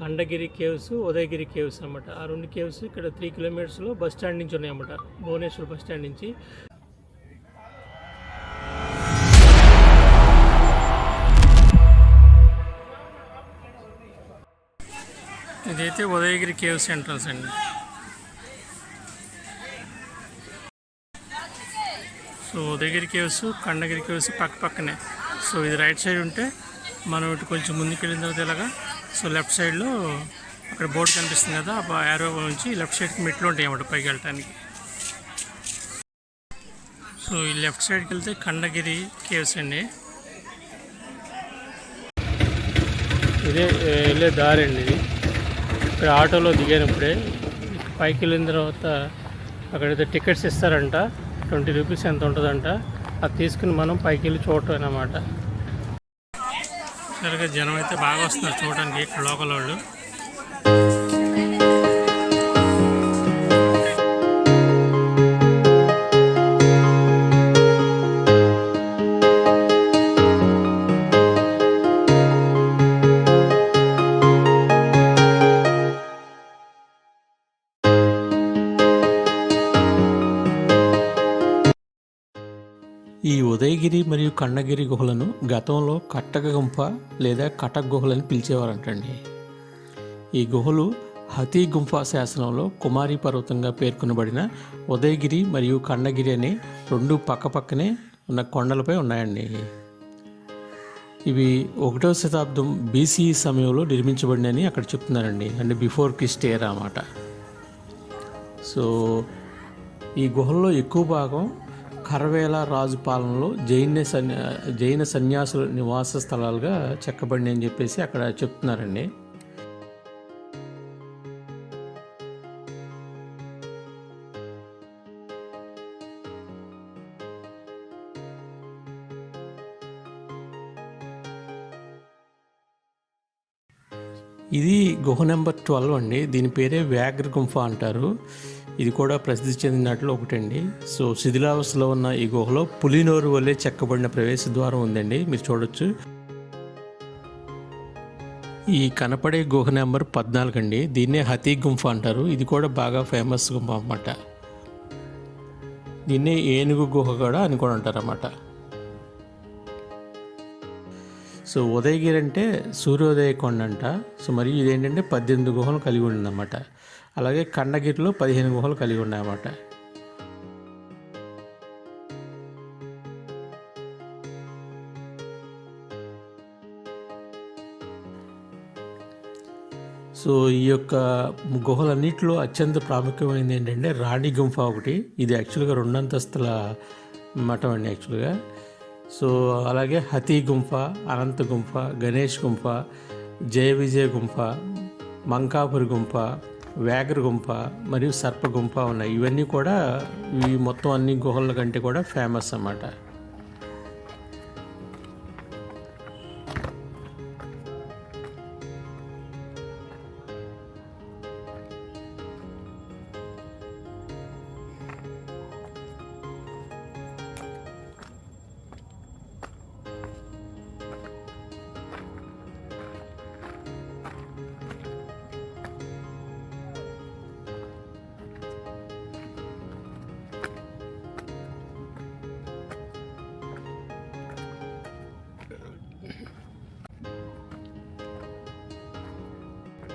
Khandagiri caves, Udayagiri caves అన్నమాట. ఆ 2 caves ఇక్కడ 3 కిలోమీటర్స్లో బస్ స్టాండ్ నుంచి ఉన్నాయన్నమాట, భువనేశ్వర్ బస్ స్టాండ్ నుంచి. ఇదైతే ఉదయగిరి కేవ్స్ ఎంట్రన్స్ అండి. So Udayagiri caves, Khandagiri caves పక్క పక్కనే. సో ఇది రైట్ సైడ్ ఉంటే మనం ఇటు కొంచెం ముందుకు వెళ్ళిన తర్వాత ఇలాగా సో లెఫ్ట్ సైడ్లో అక్కడ బోర్డు కనిపిస్తుంది కదా, ఆ యారో నుంచి లెఫ్ట్ సైడ్కి మెట్లు ఉంటాయి అన్నమాట పైకి వెళ్ళటానికి. సో ఈ లెఫ్ట్ సైడ్కి వెళ్తే ఖండగిరి కేవ్స్ అండి. ఇదే వెళ్ళే దారి అండి ఇది. ఇక్కడ ఆటోలో దిగానప్పుడే పైకి వెళ్ళిన తర్వాత అక్కడైతే టికెట్స్ ఇస్తారంట, 20 రూపీస్ ఎంత ఉంటుందంట. అది తీసుకుని మనం పైకి వెళ్ళి చూడటం అన్నమాట. సరిగ్గా జనం అయితే బాగా వస్తున్నారు చూడడానికి ఇక్కడ లోకల్ వాళ్ళు. ఈ ఉదయగిరి మరియు ఖండగిరి గుహలను గతంలో కట్టక గుంప లేదా కటక్ గుహలని పిలిచేవారంటండి. ఈ గుహలు హతీ గుంఫా శాసనంలో కుమారి పర్వతంగా పేర్కొనబడిన ఉదయగిరి మరియు ఖండగిరి అనే 2 పక్కపక్కనే ఉన్న కొండలపై ఉన్నాయండి. ఇవి 1వ శతాబ్దం BCE సమయంలో నిర్మించబడినని అక్కడ చెప్తున్నారండి, అంటే బిఫోర్ క్రిస్ట్ ఎరా అన్నమాట. సో ఈ గుహల్లో ఎక్కువ భాగం ఖరవేల రాజు పాలనలో జైన సన్యాసుల నివాస స్థలాలుగా చెక్కబడినాయి అని చెప్పేసి అక్కడ చెప్తున్నారండి. ఇది గుహ నెంబర్ 12 అండి. దీని పేరే వ్యాఘ్ర గుంఫ అంటారు. ఇది కూడా ప్రసిద్ధి చెందినట్లు ఒకటండి. సో శిథిలావస్థలో ఉన్న ఈ గుహలో పులినోరు వల్లే చెక్కబడిన ప్రవేశ ద్వారం ఉందండి, మీరు చూడొచ్చు. ఈ కనపడే గుహ నెంబర్ 14 అండి. దీన్నే హతీ గుంఫ అంటారు. ఇది కూడా బాగా ఫేమస్ గుంఫ అన్నమాట. దీన్నే ఏనుగు గుహ కూడా అని కూడా అంటారు అన్నమాట. సో ఉదయగిరి అంటే సూర్యోదయ కొండ అంట. సో మరియు ఇదేంటంటే 18 గుహలు కలిగి ఉందన్నమాట. అలాగే ఖండగిరిలో 15 గుహలు కలిగి ఉన్నాయన్నమాట. సో ఈ యొక్క గుహలన్నింటిలో అత్యంత ప్రాముఖ్యమైనది ఏంటంటే రాణి గుంఫ ఒకటి. ఇది యాక్చువల్గా 2 అంతస్తుల మఠం అండి యాక్చువల్గా. సో అలాగే హతీ గుంఫ, అనంత గుంఫ, గణేష్ గుంఫ, జయ విజయ గుంఫ, మంకాపురి గుంఫ, వ్యాఘ్ర గుంఫ మరియు సర్ప గుంఫ ఉన్నాయి. ఇవన్నీ కూడా ఈ మొత్తం అన్ని గుహల కంటే కూడా ఫేమస్ అన్నమాట.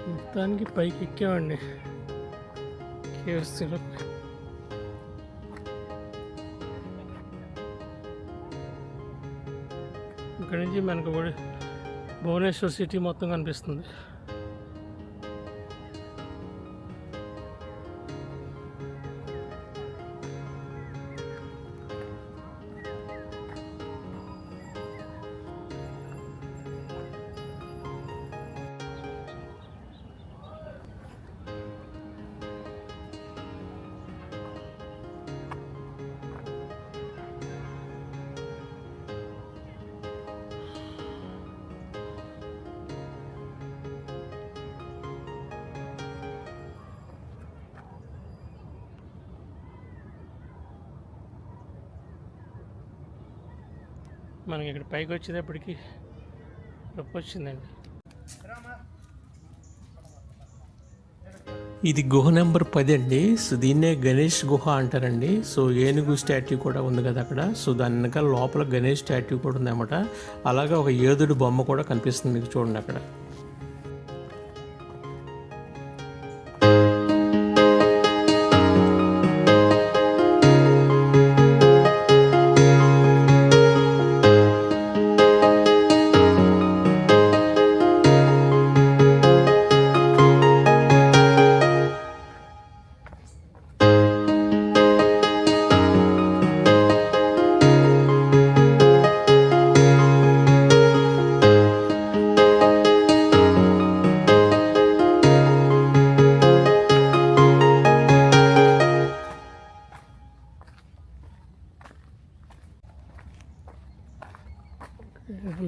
మొత్తానికి పైకి ఎక్కామండి కేవ్స్. ఇక్కడ నుంచి మనకు భువనేశ్వర్ సిటీ మొత్తం కనిపిస్తుంది. మనకి ఇక్కడ పైకి వచ్చేటప్పటికి నొప్పి వచ్చిందండి. ఇది గుహ నెంబర్ 10 అండి. సో దీన్నే గణేష్ గుహ అంటారండి. సో ఏనుగు స్టాట్యూ కూడా ఉంది కదా అక్కడ. సో దాని వెనకాల లోపల గణేష్ స్టాట్యూ కూడా ఉందన్నమాట. అలాగే ఒక ఏదుడు బొమ్మ కూడా కనిపిస్తుంది మీకు చూడండి అక్కడ.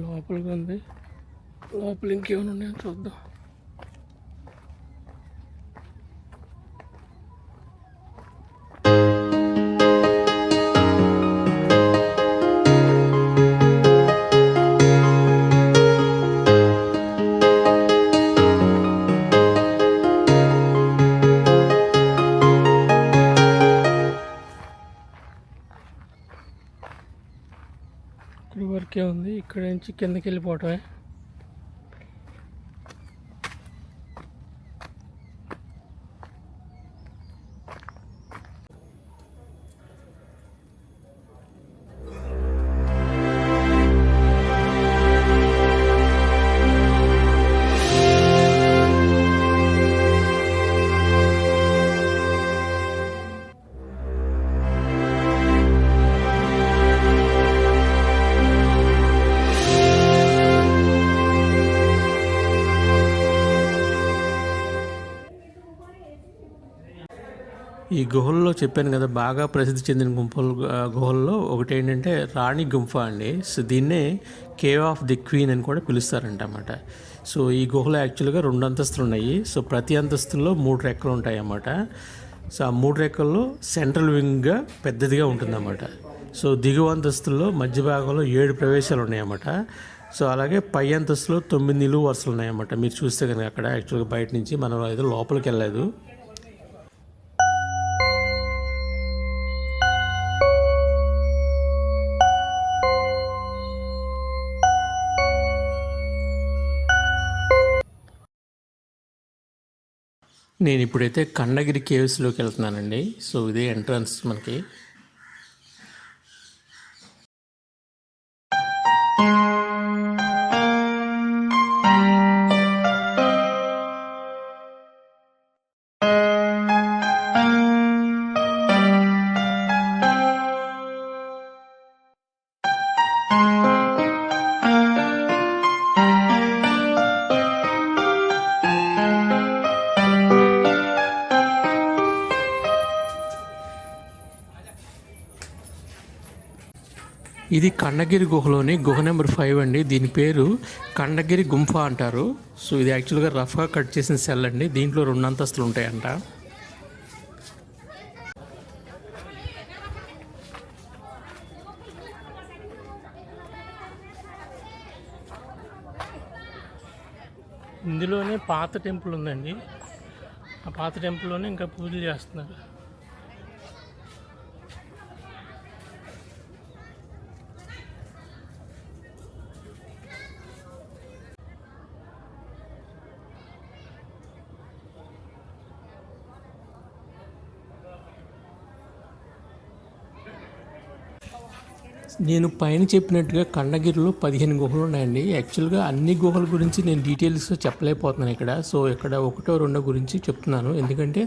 లోపలికి ఉంది. లోపల ఇంకేమైనా ఉన్నాయో చూద్దాం. ఇక్కడ వరకే ఉంది. ఇక్కడ నుంచి కిందకి వెళ్ళిపోవటమే. ఈ గుహల్లో చెప్పాను కదా, బాగా ప్రసిద్ధి చెందిన గుహల్లో ఒకటి ఏంటంటే రాణి గుంఫ అండి. సో దీన్నే కేవ్ ఆఫ్ ది క్వీన్ అని కూడా పిలుస్తారంట అన్నమాట. సో ఈ గుహలో యాక్చువల్గా 2 అంతస్తులు ఉన్నాయి. సో ప్రతి అంతస్తులో 3 రెక్కలు ఉంటాయి అన్నమాట. సో ఆ 3 రెక్కల్లో సెంట్రల్ వింగ్గా పెద్దదిగా ఉంటుందన్నమాట. సో దిగువ అంతస్తుల్లో మధ్య భాగంలో 7 ప్రవేశాలు ఉన్నాయన్నమాట. సో అలాగే పై అంతస్తులో 9 నిలువు వరుసలు ఉన్నాయన్నమాట. మీరు చూస్తే కనుక అక్కడ యాక్చువల్గా బయట నుంచి మనం అయితే లోపలికి వెళ్ళలేదు. నేను ఇప్పుడైతే ఖండగిరి కేవ్స్లోకి వెళ్తున్నానండి. సో ఇదే ఎంట్రన్స్ మనకి. ఇది ఖండగిరి గుహలోని గుహ నెంబర్ 5 అండి. దీని పేరు ఖండగిరి గుంఫ అంటారు. సో ఇది యాక్చువల్గా రఫ్గా కట్ చేసిన సెల్ అండి. దీంట్లో 2 అంతస్తులు ఉంటాయంట. ఇందులోనే పాత టెంపుల్ ఉందండి. ఆ పాత టెంపుల్లోనే ఇంకా పూజలు చేస్తున్నారు. నేను పైన చెప్పినట్టుగా ఖండగిరిలో 15 గుహలు ఉన్నాయండి. యాక్చువల్గా అన్ని గుహల గురించి నేను డీటెయిల్స్ చెప్పలేకపోతున్నాను ఇక్కడ. సో ఇక్కడ 1 2 గురించి చెప్తున్నాను, ఎందుకంటే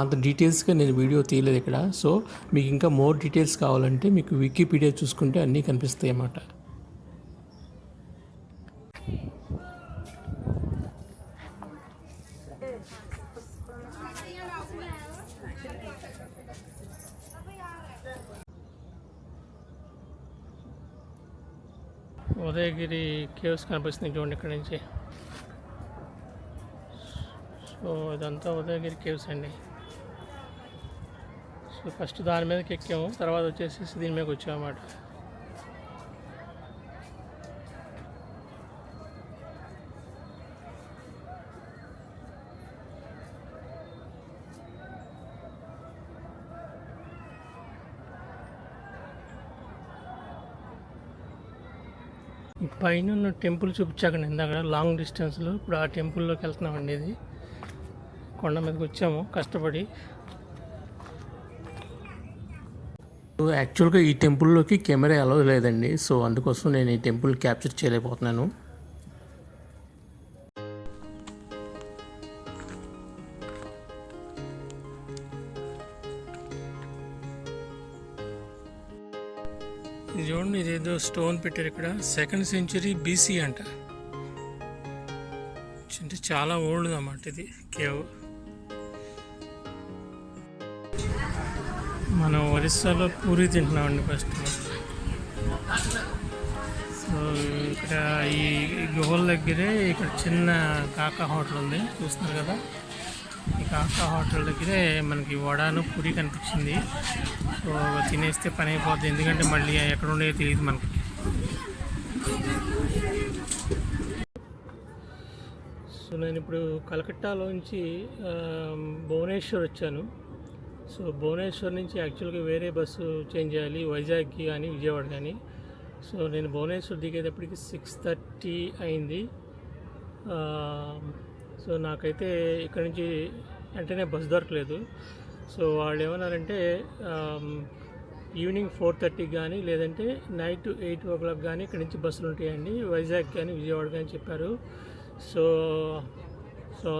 అంత డీటెయిల్స్గా నేను వీడియో తీయలేదు ఇక్కడ. సో మీకు ఇంకా మోర్ డీటెయిల్స్ కావాలంటే మీకు వికీపీడియా చూసుకుంటే అన్నీ కనిపిస్తాయి అన్నమాట. ఉదయగిరి కేవ్స్ కనిపిస్తుంది చూడండి ఇక్కడ నుంచి. సో ఇదంతా ఉదయగిరి కేవ్స్ అండి. సో ఫస్ట్ దాని మీదకి ఎక్కాము, తర్వాత వచ్చేసి దీని మీదకి వచ్చామన్నమాట. పైన ఉన్న టెంపుల్ చూపించాక ఇందాక లాంగ్ డిస్టెన్స్లో. ఇప్పుడు ఆ టెంపుల్లోకి వెళ్తున్నామండి. ఇది కొండ మీదకి వచ్చాము కష్టపడి. యాక్చువల్గా ఈ టెంపుల్లోకి కెమెరా అలౌ లేదండి, సో అందుకోసం నేను ఈ టెంపుల్ క్యాప్చర్ చేయలేకపోతున్నాను. ఇది చూడండి, ఇదేదో స్టోన్ పెట్టారు ఇక్కడ. 2nd century BC అంట. అంటే చాలా ఓల్డ్ అన్నమాట ఇది కేవ్. మనం ఒరిస్సాలో పూరి తింటున్నామండి ఫస్ట్. సో ఇక్కడ ఈ గుహల దగ్గరే ఇక్కడ చిన్న కాకా హోటల్ ఉంది, చూస్తున్నారు కదా. ఈ కాకా హోటల్ దగ్గరే మనకి వడాను పూరి కనిపించింది. సో తినేస్తే పని అయిపోద్ది, ఎందుకంటే మళ్ళీ ఎక్కడ ఉండేదో తెలియదు మనకి. సో నేను ఇప్పుడు కలకట్టాలోంచి భువనేశ్వర్ వచ్చాను. సో భువనేశ్వర్ నుంచి యాక్చువల్గా వేరే బస్సు చేంజ్ చేయాలి, వైజాగ్కి కానీ విజయవాడ కానీ. సో నేను భువనేశ్వర్ దిగేటప్పటికి 6:30 అయింది. సో నాకైతే ఇక్కడ నుంచి వెంటనే బస్సు దొరకలేదు. సో వాళ్ళు ఏమన్నారంటే ఈవినింగ్ 4:30 కానీ లేదంటే నైట్ 8 o'clock కానీ ఇక్కడ నుంచి బస్సులు ఉంటాయండి, వైజాగ్ కానీ విజయవాడ కానీ చెప్పారు. సో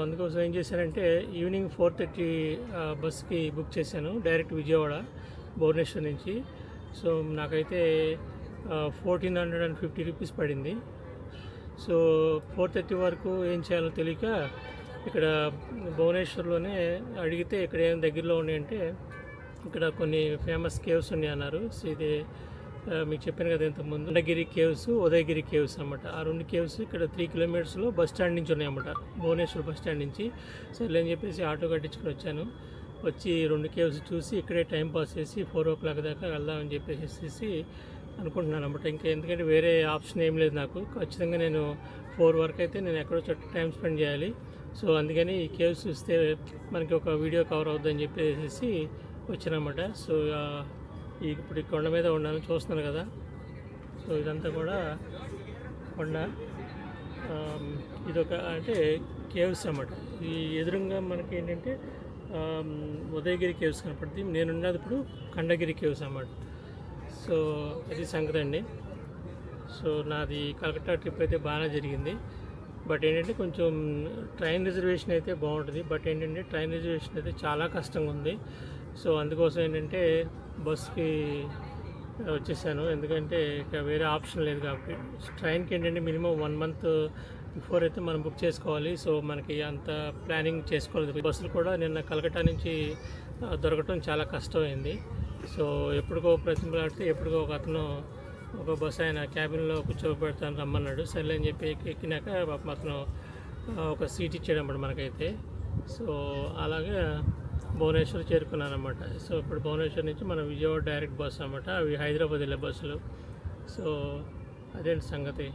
అందుకోసం ఏం చేశానంటే ఈవినింగ్ 4:30 బస్కి బుక్ చేశాను, డైరెక్ట్ విజయవాడ భువనేశ్వర్ నుంచి. సో నాకైతే 1450 రూపీస్ పడింది. సో 4:30 వరకు ఏం చేయాలో తెలియక ఇక్కడ భువనేశ్వర్లోనే అడిగితే ఇక్కడ ఏం దగ్గరలో ఉన్నాయంటే ఇక్కడ కొన్ని ఫేమస్ కేవ్స్ ఉన్నాయి అన్నారు. సో ఇది మీకు చెప్పాను కదా ఇంతకుముందు, కొండగిరి కేవ్స్, ఉదయగిరి కేవ్స్ అన్నమాట. ఆ 2 కేవ్స్ ఇక్కడ 3 kilometers బస్ స్టాండ్ నుంచి ఉన్నాయన్నమాట, భువనేశ్వర్ బస్ స్టాండ్ నుంచి. సరే అని చెప్పేసి ఆటో కట్టించుకొని వచ్చాను. వచ్చి 2 కేవ్స్ చూసి ఇక్కడే టైం పాస్ చేసి 4 o'clock దాకా వెళ్దామని చెప్పేసి అనుకుంటున్నాను అన్నమాట. ఇంకా ఎందుకంటే వేరే ఆప్షన్ ఏం లేదు నాకు. ఖచ్చితంగా నేను 4 వరకు అయితే నేను ఎక్కడో చోట టైం స్పెండ్ చేయాలి. సో అందుకని ఈ కేవ్స్ చూస్తే మనకి ఒక వీడియో కవర్ అవుద్దని చెప్పేసి వచ్చానమాట. సో ఇప్పుడు ఈ కొండ మీద ఉన్నాను, చూస్తున్నాను కదా. సో ఇదంతా కూడా కొండ, ఇదొక అంటే కేవ్స్ అన్నమాట. ఈ ఎదురుగా మనకి ఏంటంటే ఉదయగిరి కేవ్స్ కనపడుతుంది. నేనున్నది ఇప్పుడు ఖండగిరి కేవ్స్ అన్నమాట. సో ఇది సంగతి అండి. సో నాది కలకత్తా ట్రిప్ అయితే బాగానే జరిగింది. బట్ ఏంటంటే కొంచెం ట్రైన్ రిజర్వేషన్ అయితే బాగుంటుంది. బట్ ఏంటంటే ట్రైన్ రిజర్వేషన్ అయితే చాలా కష్టంగా ఉంది. సో అందుకోసం ఏంటంటే బస్కి వచ్చేసాను, ఎందుకంటే ఇక వేరే ఆప్షన్ లేదు కాబట్టి. ట్రైన్కి ఏంటంటే మినిమం 1 month బిఫోర్ అయితే మనం బుక్ చేసుకోవాలి. సో మనకి అంత ప్లానింగ్ చేసుకోలేదు. బస్సులు కూడా నిన్న కలకత్తా నుంచి దొరకటం చాలా కష్టమైంది. సో ఎప్పటికో ప్రతిమలాడితే ఎప్పటికో ఒక అతను ఒక బస్సు ఆయన క్యాబిన్లో కూర్చోబెడతాను రమ్మన్నాడు. సర్లే అని చెప్పి ఎక్కినాక అతను ఒక సీట్ ఇచ్చాడు అన్నమాట మనకైతే. సో అలాగే భువనేశ్వర్ చేరుకున్నాను అన్నమాట. సో ఇప్పుడు భువనేశ్వర్ నుంచి మనం విజయవాడ డైరెక్ట్ బస్సు అన్నమాట, అవి హైదరాబాద్ వెళ్ళే బస్సులు. సో అదేంటి సంగతి.